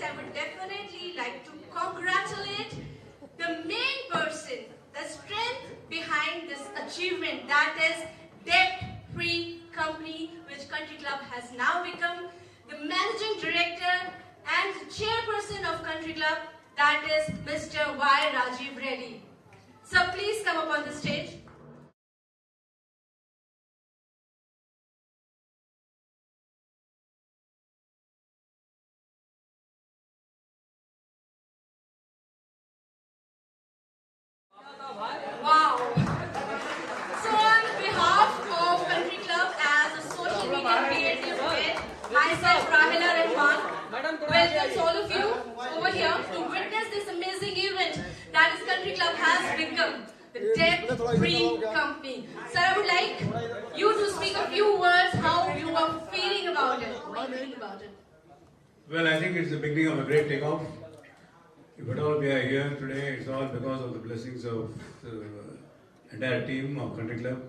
I would definitely like to congratulate the main person, the strength behind this achievement, that is debt-free company which Country Club has now become, the managing director and the chairperson of Country Club, that is Mr. Y. Rajiv Reddy. So please come up on the stage. Wow. So on behalf of Country Club as a social media creative head, myself Rahila Rahman welcomes all of you over here to witness this amazing event that is Country Club has become, the debt-free company. Sir, I would like you to speak a few words how you are feeling about it. What are you feeling about it? Well, I think it's the beginning of a great takeoff. If at all we are here today, it's all because of the blessings of the entire team of Country Club.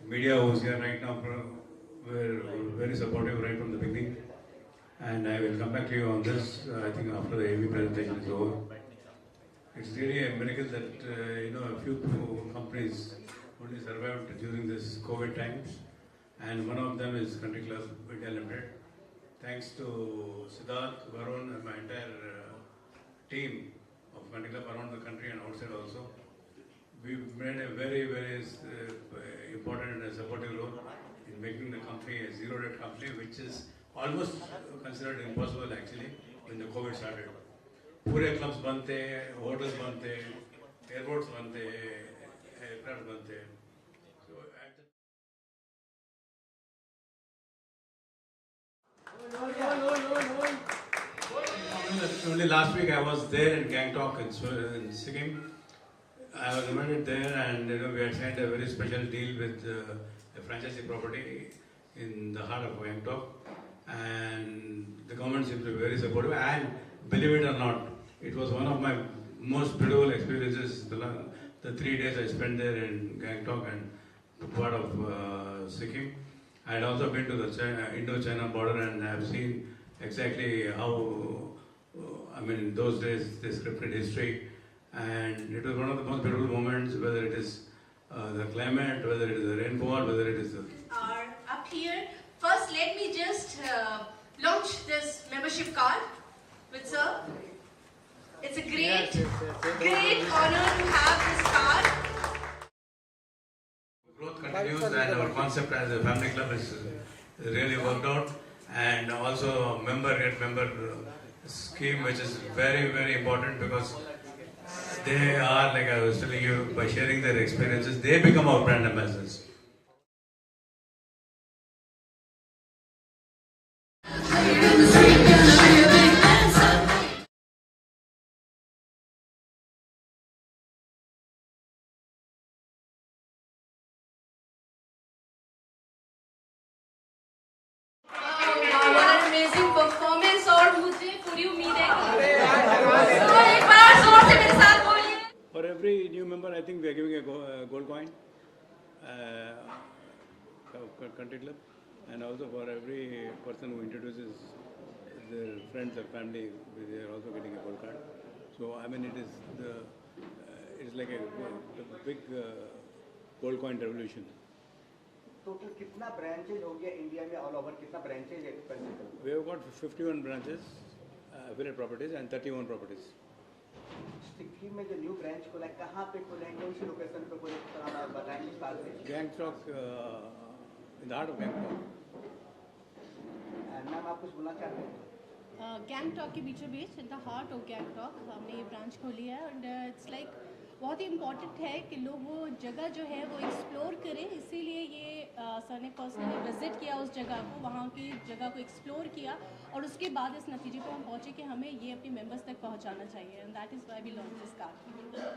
The media who's here right now were very supportive right from the beginning. And I will come back to you on this, I think after the AV presentation is over. It's really a miracle that, a few companies only survived during this COVID times. And one of them is Country Club India Limited. Thanks to Siddharth, Varun and my entire team of Country Club around the country and outside also. We've made a very, very important and supportive role in making the company a zero-debt company, which is almost considered impossible actually when the COVID started. पूरे clubs बनते, hotels बनते, airports बनते, aircraft बनते. Only last week I was there in Gangtok in Sikkim. I was invited there, and we had signed a very special deal with a franchisee property in the heart of Gangtok, and the government seemed to be very supportive. And believe it or not, it was one of my most beautiful experiences. The 3 days I spent there in Gangtok and part of Sikkim. I had also been to the Indo-China border, and I have seen exactly how, in those days they scripted history, and it was one of the most beautiful moments, whether it is the climate, whether it is the rainfall, whether it is the... Are up here. First, let me just launch this membership card with sir. It's a great honor to have this card. Growth continues, and our concept as a family club is really worked out, and also member scheme, which is very, very important, because they are, like I was telling you, by sharing their experiences, they become our brand ambassadors. What an amazing performance, और मुझे पूरी उम्मीद है कि तो एक बार जोर से मेरे साथ बोलिए. For every new member, I think we are giving a gold coin, Country Club, and also for every person who introduces their friends or family, they are also getting a gold card. So it is like a big gold coin revolution. Total कितना branches हो गया India में all over कितना branches है We have got 51 branches, affiliate properties and 31 properties. Sikkim में जो new branch खोला है कहाँ पे खोले हैं कौन सी लोकेशन पे खोले थोड़ा बताएंगे विस्तार से. Gangtok, in the heart of Gangtok. Ma'am आप कुछ बोलना चाहते हैं? गैंगटॉक के बीचों बीच in the heart of Gangtok हमने ये ब्रांच खोली है, एंड इट्स लाइक बहुत ही इम्पॉर्टेंट है कि लोग वो जगह जो है वो एक्सप्लोर करें. इसीलिए ये सर ने पर्सनली विज़िट किया उस जगह को, वहाँ की जगह को एक्सप्लोर किया, और उसके बाद इस नतीजे पर हम पहुँचे कि हमें ये अपने मेंबर्स तक पहुँचाना चाहिए, and that is why we launch this card.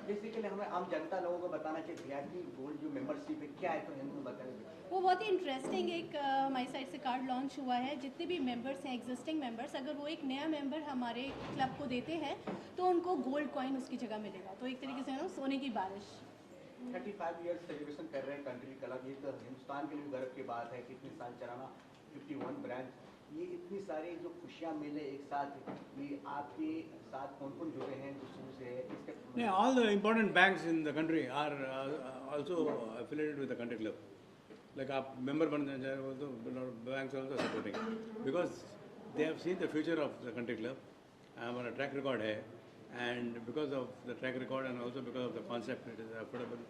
Basically हमें आम जनता लोगों को बताना चाहिए कि गोल्ड जो मेंबरशिप है क्या है, तो हमें बताइए. वो बहुत ही इंटरेस्टिंग एक हमारी साइड से कार्ड लॉन्च हुआ है. जितने भी मेंबर्स हैं, एग्जिस्टिंग मेंबर्स, अगर वो एक नया मेंबर हमारे क्लब को देते हैं तो उनको गोल्ड कॉइन उसकी जगह मिलेगा. तो एक तरीके से ना सोने की बारिश. 35 इयर्स सेलिब्रेशन कर रहे हैं कंट्री क्लब, ये तो हिंदुस्तान के लिए गर्व की बात है. कितने साल चलाना, 51 ब्रांच, ये इतनी सारी जो खुशियाँ मिले एक साथ, ये आपके साथ कौन कौन जुड़े हैं जो शुरू से है इसके? Yeah, all the important banks in the country are also affiliated with the country club. Like our member also, banks also supporting because they have seen the future of the country club. हमारा track record है, and because of the track record and also because of the concept, it is affordable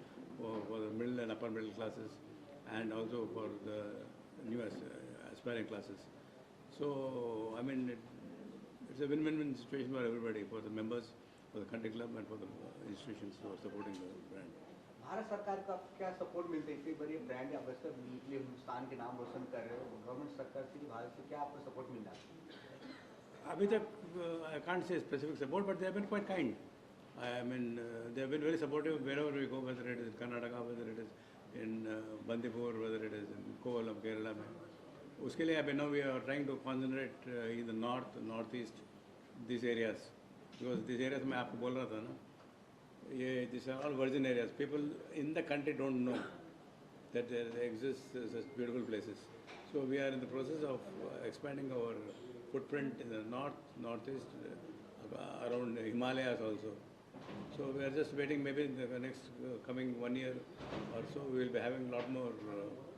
for the middle and upper middle classes, and also for the new aspiring classes. So I mean, it's a win-win situation for everybody, for the members, for the country club, and for the institutions who are supporting the brand. Bharat सरकार का क्या support मिलता है? इतनी बड़ी brand या बस हिंदुस्तान के नाम रोशन कर रहे हो, गवर्नमेंट सरकार से, भारत से क्या आपको सपोर्ट मिल रहा है? अभी तक I can't say specific support, but they have been quite kind. I mean, they have been very supportive wherever we go, whether it is in Karnataka, whether it is in Bandipur, whether it is in Kovalam, Kerala. उसके लिए अभी now we are trying to concentrate in the north, northeast, these areas, because these areas मैं आपको बोल रहा था ना, ये these are all virgin areas. People in the country don't know that there exist such beautiful places. So we are in the process of expanding our footprint in the north, northeast, around Himalayas also. So we are just waiting, maybe in the next coming 1 year or so, we will be having a lot more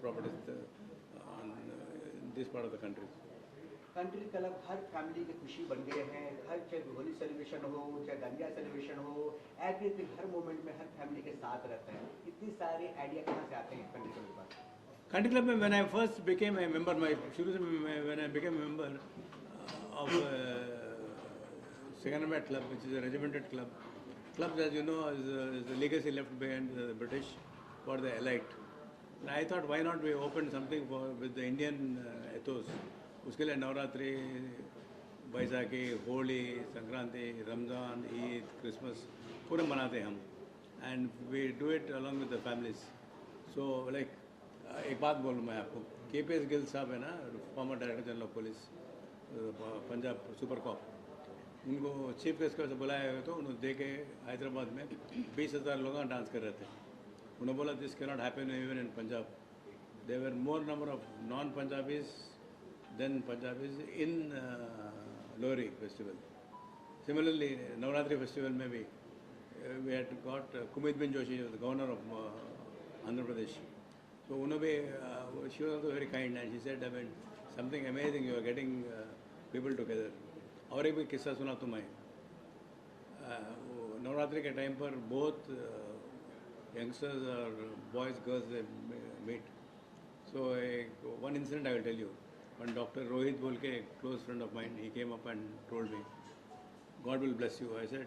properties in this part of the country. Country club her family की खुशी बन गए हैं, हर चाहे Holi celebration हो, चाहे dandiya celebration हो, everything हर moment में हर फैमिली के साथ रहता है। इतनी सारे आइडिया कहाँ से आते हैं कंट्री क्लब के पास? Country club में when I first became a member, शुरू से when I became a member of Second Club, which is a regimented club. Clubs, as you know, is the legacy left behind the British for the elite. And I thought, why not we open something with the Indian ethos? उसके लिए Navratri, Baisakhi, Holi, Sankranti, Ramzan, Eid, Christmas पूरे मनाते हैं हम, and we do it along with the families. So like एक बात बोलूँ मैं आपको, KPS गिल साहब है ना, farmer director general of police Punjab super cop, उनको चीफ गेस्ट से बुलाया गया तो उन्होंने देखे हैदराबाद में 20,000 लोग डांस कर रहे थे। उन्होंने बोला this can not happen even in Punjab. There were more number of non Punjabis than Punjabis in Lohri festival. Similarly Navratri festival में भी we had got Kumud Ben Joshi, the governor of Andhra Pradesh. So she was also very kind, and she said, I mean, something amazing, you are getting people together. और एक भी किस्सा सुना तो मैं नवरात्रि के टाइम पर बहुत youngsters और boys, girls they meet. So one incident I will tell you. When Dr. Rohit बोल के close friend of mine, he came up and told me, God will bless you. I said,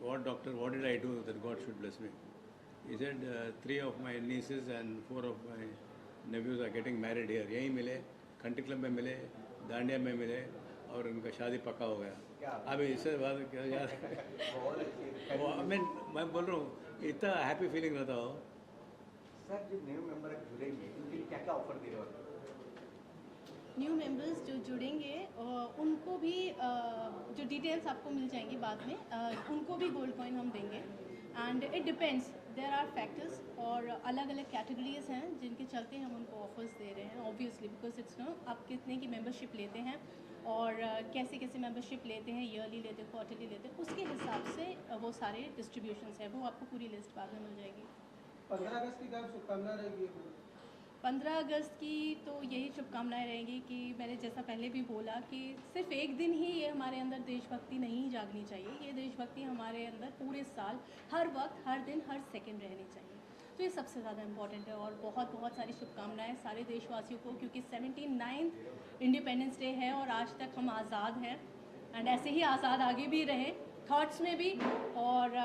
what doctor, what did I do that God should bless me? He said, 3 of my nieces and 4 of my nephews are getting married here. यहीं मिले, country club में मिले, दांडिया में मिले और उनका शादी पक्का हो गया। अभी इससे बाद क्या यार मैं बोल रहा हूँ इतना हैप्पी फीलिंग रहता हो। सर जो न्यू मेंबर जुड़ेंगे उनके लिए क्या क्या ऑफर दे रहे हो? न्यू मेंबर्स जो जुड़ेंगे उनको भी जो डिटेल्स आपको मिल जाएंगी बाद में, उनको भी गोल्ड कॉइन हम देंगे। And it depends, there are factors और अलग अलग कैटेगरीज हैं जिनके चलते हम उनको ऑफर्स दे रहे हैं। ऑब्वियसली बिकॉज इट्स नो आप कितने की मेंबरशिप लेते हैं और कैसे कैसे मेंबरशिप लेते हैं, ईयरली लेते हैं, क्वार्टरली लेते हैं, उसके हिसाब से वो सारे डिस्ट्रीब्यूशंस हैं। वो आपको पूरी लिस्ट बाद में मिल जाएगी। 15 अगस्त की क्या शुभकामनाएं रहेगी? 15 अगस्त की तो यही शुभकामनाएं रहेंगी कि मैंने जैसा पहले भी बोला कि सिर्फ एक दिन ही ये हमारे अंदर देशभक्ति नहीं जागनी चाहिए। ये देशभक्ति हमारे अंदर पूरे साल, हर वक्त, हर दिन, हर सेकंड रहनी चाहिए। तो ये सबसे ज़्यादा इम्पॉर्टेंट है। और बहुत बहुत सारी शुभकामनाएं सारे देशवासियों को, क्योंकि 79th इंडिपेंडेंस डे है और आज तक हम आज़ाद हैं। एंड ऐसे ही आज़ाद आगे भी रहें, थॉट्स में भी, और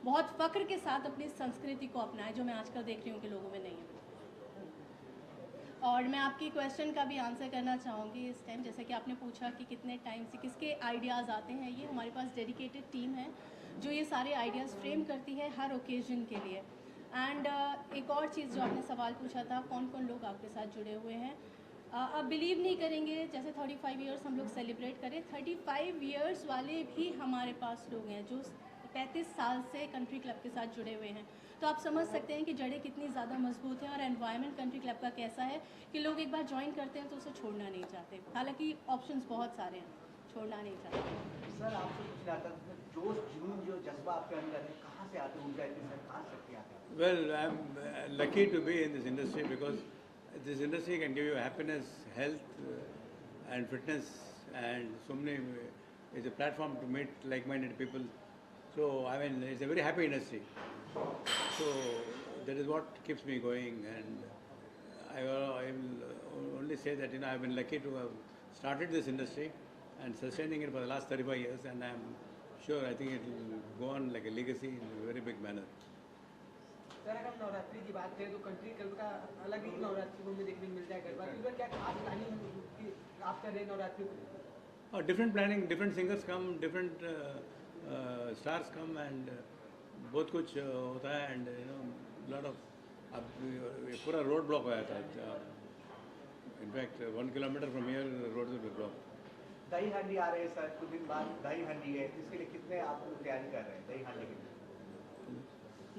बहुत फ़ख्र के साथ अपनी संस्कृति को अपनाएं, जो मैं आजकल देख रही हूँ कि लोगों में नहीं है। और मैं आपकी क्वेश्चन का भी आंसर करना चाहूँगी इस टाइम, जैसे कि आपने पूछा कि कितने टाइम से किसके आइडियाज़ आते हैं। ये हमारे पास डेडिकेटेड टीम है जो ये सारे आइडियाज़ फ्रेम करती है हर ओकेजन के लिए। एंड एक और चीज़ जो आपने सवाल पूछा था, कौन कौन लोग आपके साथ जुड़े हुए हैं, आप बिलीव नहीं करेंगे, जैसे 35 ईयर्स हम लोग सेलिब्रेट करें, 35 ईयर्स वाले भी हमारे पास लोग हैं जो 35 साल से कंट्री क्लब के साथ जुड़े हुए हैं, तो आप समझ सकते हैं कि जड़ें कितनी ज़्यादा मजबूत हैं और एनवायरनमेंट कंट्री क्लब का कैसा है कि लोग एक बार ज्वाइन करते हैं तो उसे छोड़ना नहीं चाहते। हालांकि ऑप्शंस बहुत सारे हैं, छोड़ना नहीं चाहते। सर आपसे पूछना था जोश जुनून जो जज्बा आपके अंदर है कहाँ से आते हैं, ऊर्जा इतनी सर कहाँ से शक्ति आती है? Well, I'm lucky to be in this industry because this industry can give you happiness, health, and fitness, and so many. It's a platform to meet like-minded people. So I mean, it's a very happy industry. So that is what keeps me going, and I will only say that I've been lucky to have started this industry and sustaining it for the last 35 years, and I'm sure I think it will go on like a legacy in a very big manner. Sir अगर नवरात्रि की बात करें तो country club का अलग ही नवरात्रि को हमें देखने को मिलता है गरबा की, क्या खास प्लानिंग की आप कर रहे हैं नवरात्रि को? Different planning, different singers come, different stars come, and बहुत कुछ होता है, and lot of अब ये पूरा रोड ब्लॉक हो जाता है. In fact 1 kilometre from here road will be block. दही हांडी आ रहे हैं सर, कुछ दिन बाद दही हांडी है, इसके लिए कितने आप लोग तैयारी कर रहे हैं दही हांडी के लिए?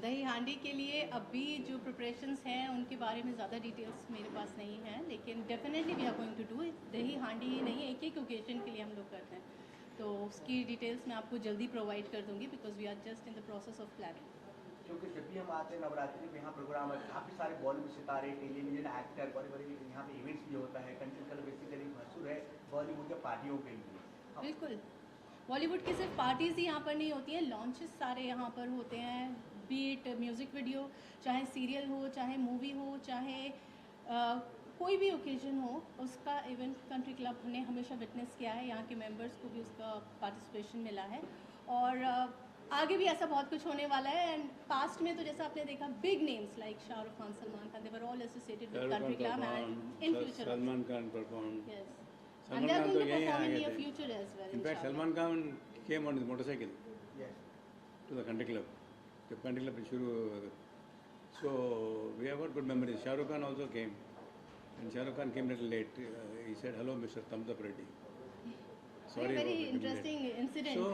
दही हांडी के लिए अभी जो प्रिपरेशंस हैं उनके बारे में ज़्यादा डिटेल्स मेरे पास नहीं है, लेकिन definitely we are going to do it. Dahi Handi ही नहीं, एक एक ओकेजन के लिए हम लोग करते हैं, तो उसकी डिटेल्स मैं आपको जल्दी प्रोवाइड कर दूंगी because we are just in the process of planning. क्योंकि जब भी हम आते हैं नवरात्रि में यहाँ प्रोग्राम है, काफ़ी सारे बॉलीवुड सितारे, टेलीविजन एक्टर, बड़े बड़े यहाँ पे इवेंट्स भी होता है. कंट्री क्लब बेसिकली मशहूर है बॉलीवुड के पार्टियों के लिए. बिल्कुल, बॉलीवुड की सिर्फ पार्टीज़ ही यहाँ पर नहीं होती हैं, लॉन्चेस सारे यहाँ पर होते हैं. बीट म्यूज़िक वीडियो, चाहे सीरियल हो, चाहे मूवी हो, चाहे कोई भी ओकेजन हो, उसका इवेंट कंट्री क्लब ने हमेशा विटनेस किया है. यहाँ के मेंबर्स को भी उसका पार्टिसिपेशन मिला है और आगे भी ऐसा बहुत कुछ होने वाला है. एंड पास्ट में तो जैसा आपने देखा big names like Shahrukh Khan, Salman Khan, they were all associated with country club and in future Salman Khan performed. Yes, Salman and they are Khan going तो to यहीं आ perform in गए near थे. future as well. In fact, inshallah. Salman Khan came on his motorcycle Yes. to the country club. The country club is shuru. So we have got good memories. Shah Rukh Khan also came, and Shah Rukh Khan came a little late. He said, "Hello, Mr. Thumbs Up Reddy." Very, very for coming interesting late. incident. So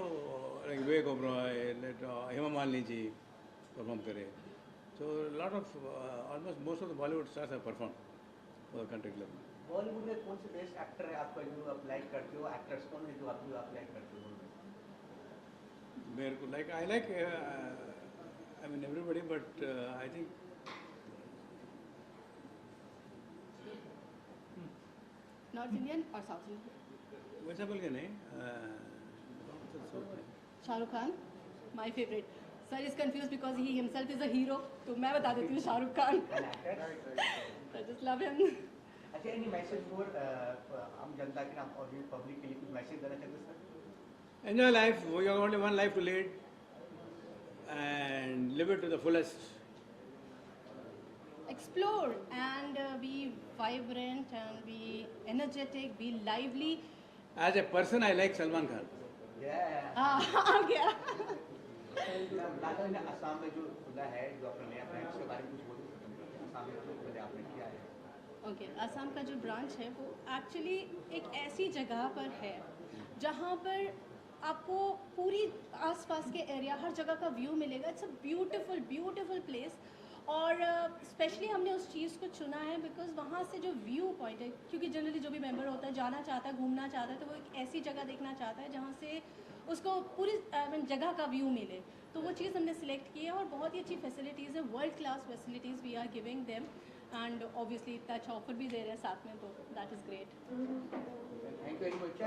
like Vivek Oberoi, let Hema Malini ji perform करे. So a lot of almost most of the Bollywood stars have performed for the country club. Bollywood में कौन से best actor है आपका जो आप like करते हो? एक्टर्स कौन है जो आप लाइक करते हो? मेरे को like I like I mean everybody, but I think north Indian और साउथ इंडियन. वैसा बोल के नहीं. Shahrukh Khan my favourite. Sir is confuse because he himself is a hero, तो मैं बता देती हूँ Shahrukh Khan. I just love him. अच्छा, एनी मैसेज फॉर हम जनता के नाम और पब्लिक के लिए कुछ मैसेज देना चाहते हैं sir? Enjoy life. We have only one life to lead, and live it to the fullest. Explore and be vibrant and be energetic, be lively. As a person, I like Salman Khan. आ गया. लाता ने असम में जो खुला है, जो अपना नया ब्रांच के बारे में कुछ बोल सकते हैं? असम में जो खुला आपने किया है. ओके, असम का जो ब्रांच है वो एक्चुअली एक ऐसी जगह पर है जहाँ पर आपको पूरी आसपास के एरिया हर जगह का व्यू मिलेगा. It's a beautiful beautiful place और स्पेशली हमने उस चीज़ को चुना है बिकॉज वहाँ से जो व्यू पॉइंट है, क्योंकि जनरली जो भी मेंबर होता है जाना चाहता है, घूमना चाहता है, तो वो एक ऐसी जगह देखना चाहता है जहाँ से उसको पूरी जगह का व्यू मिले. तो वो चीज़ हमने सिलेक्ट की है और बहुत ही अच्छी फैसिलिटीज़ है, world class facilities we are giving them and obviously touch offer भी दे रहे हैं साथ में, तो that is great. Thank you very much.